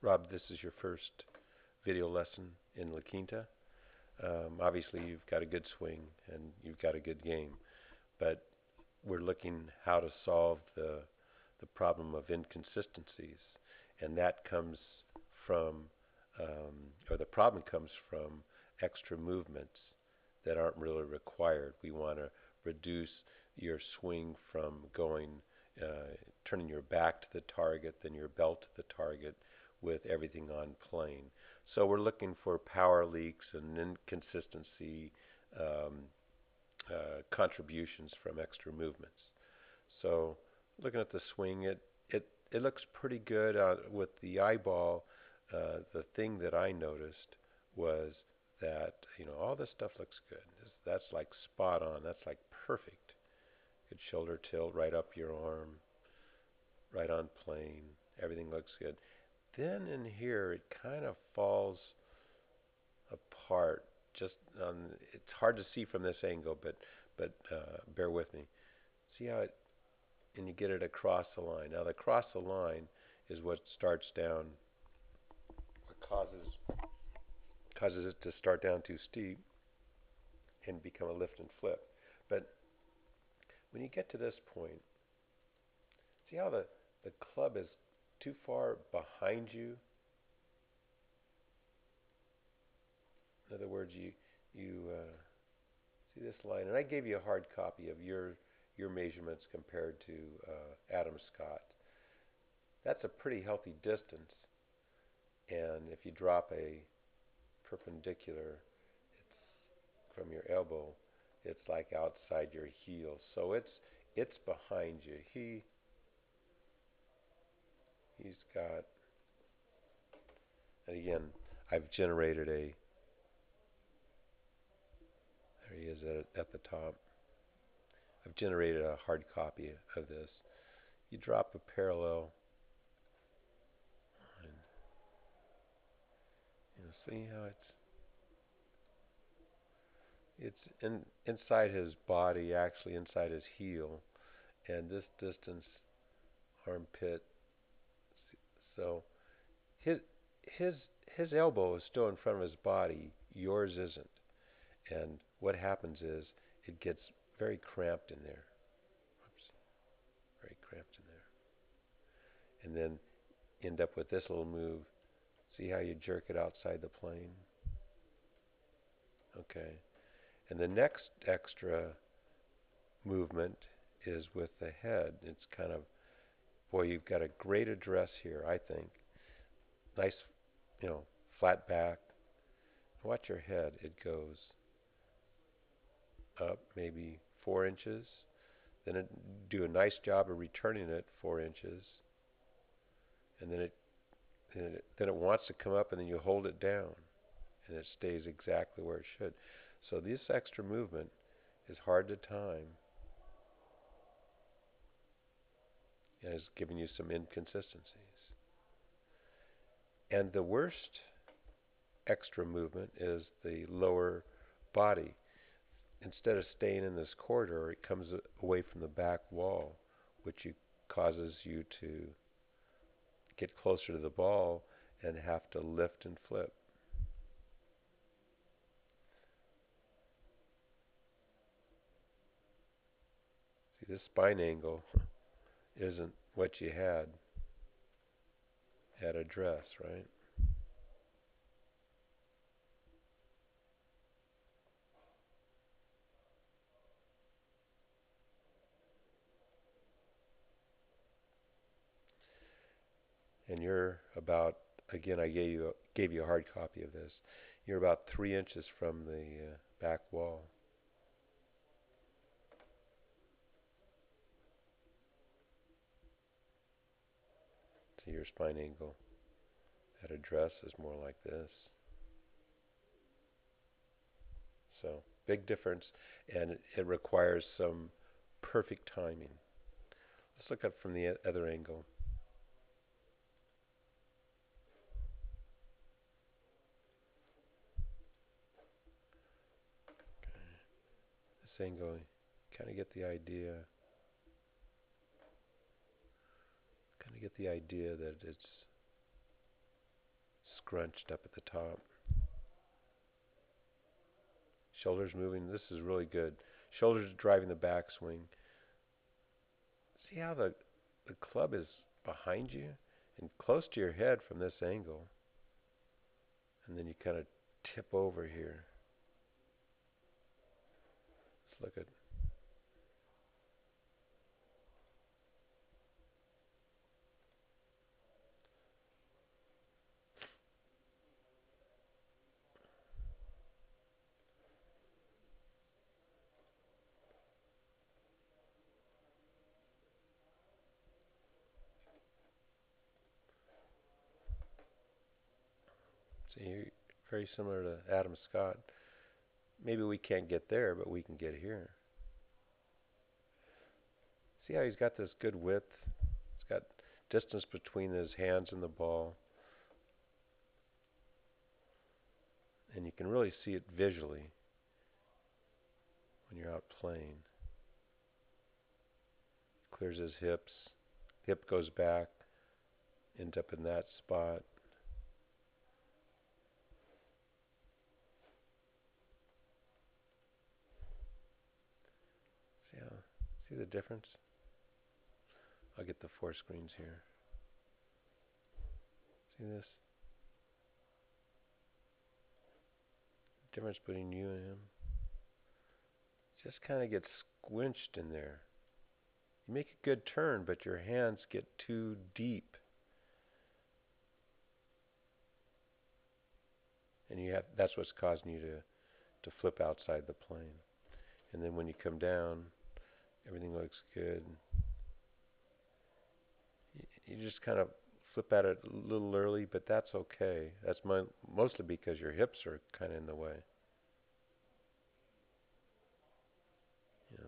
Rob, this is your first video lesson in La Quinta. Obviously, you've got a good swing and you've got a good game, but we're looking how to solve the problem of inconsistencies, and that comes from, or the problem comes from extra movements that aren't really required. We want to reduce your swing from going, turning your back to the target, then your belt to the target with everything on plane. So we're looking for power leaks and inconsistency contributions from extra movements. So looking at the swing, it looks pretty good with the eyeball. The thing that I noticed was that all this stuff looks good. That's like spot on. That's like perfect. Good shoulder tilt, right up your arm, right on plane. Everything looks good. Then in here, it kind of falls apart. Just it's hard to see from this angle, but bear with me. See how it and you get it across the line. Now the across the line is what starts down, what causes it to start down too steep and become a lift and flip. But when you get to this point, see how the club is too far behind you. In other words, you see this line, and I gave you a hard copy of your measurements compared to Adam Scott. That's a pretty healthy distance, and if you drop a perpendicular, it's from your elbow, it's like outside your heel. So it's behind you. He's got, and again, I've generated a, there he is at the top. I've generated a hard copy of this. You drop a parallel line. See how it's inside his body, actually inside his heel, and this distance, armpit. So his his his elbow is still in front of his body. Yours isn't. And what happens is it gets very cramped in there. Oops, very cramped in there. And then end up with this little move. See how you jerk it outside the plane? Okay. And the next extra movement is with the head. It's kind of, boy, you've got a great address here, I think. Nice, flat back. Watch your head. It goes up maybe 4 inches. Then it do a nice job of returning it 4 inches, and then it wants to come up, and then you hold it down, and it stays exactly where it should. So this extra movement is hard to time, and is giving you some inconsistencies. And the worst extra movement is the lower body. Instead of staying in this corridor, it comes away from the back wall, which causes you to get closer to the ball and have to lift and flip. See, this spine angle isn't what you had at address, right? And you're about, again, I gave you a hard copy of this. You're about 3 inches from the back wall. So your spine angle at address is more like this. So big difference, and it requires some perfect timing. Let's look up from the other angle. This angle, kind of get the idea. Kind of get the idea that it's scrunched up at the top. Shoulders moving. This is really good. Shoulders driving the backswing. See how the club is behind you and close to your head from this angle. And then you kind of tip over here. Let's look at. See, very similar to Adam Scott. Maybe we can't get there, but we can get here. See how he's got this good width? He's got distance between his hands and the ball. And you can really see it visually when you're out playing. Clears his hips. Hip goes back. Ends up in that spot. See the difference? I'll get the four screens here. See this? Difference between you and him. Just kind of gets squinched in there. You make a good turn, but your hands get too deep. And that's what's causing you to flip outside the plane. And then when you come down, everything looks good. You just kind of flip at it a little early, but that's okay. That's mostly because your hips are kind of in the way.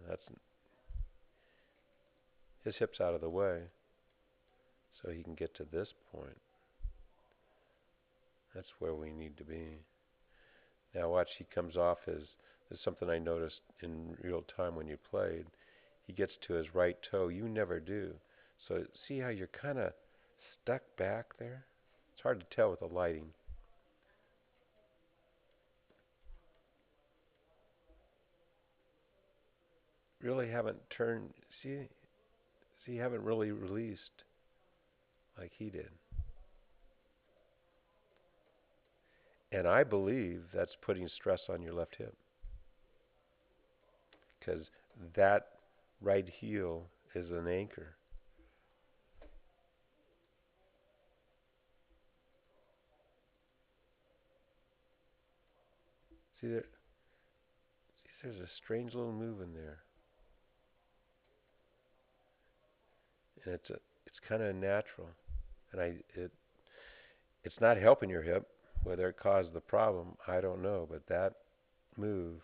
That's his hips out of the way, so he can get to this point. That's where we need to be. Now watch, he comes off his. This is something I noticed in real time when you played. He gets to his right toe. You never do. So see how you're kind of stuck back there? It's hard to tell with the lighting. Really haven't turned. See, you haven't really released like he did. And I believe that's putting stress on your left hip, because that right heel is an anchor. See there? See, there's a strange little move in there, and it's kind of natural, and it's not helping your hip. Whether it caused the problem, I don't know, but that move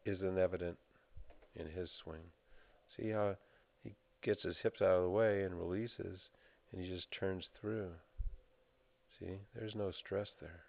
isn't evident in his swing. See how he gets his hips out of the way and releases, and he just turns through. See, there's no stress there.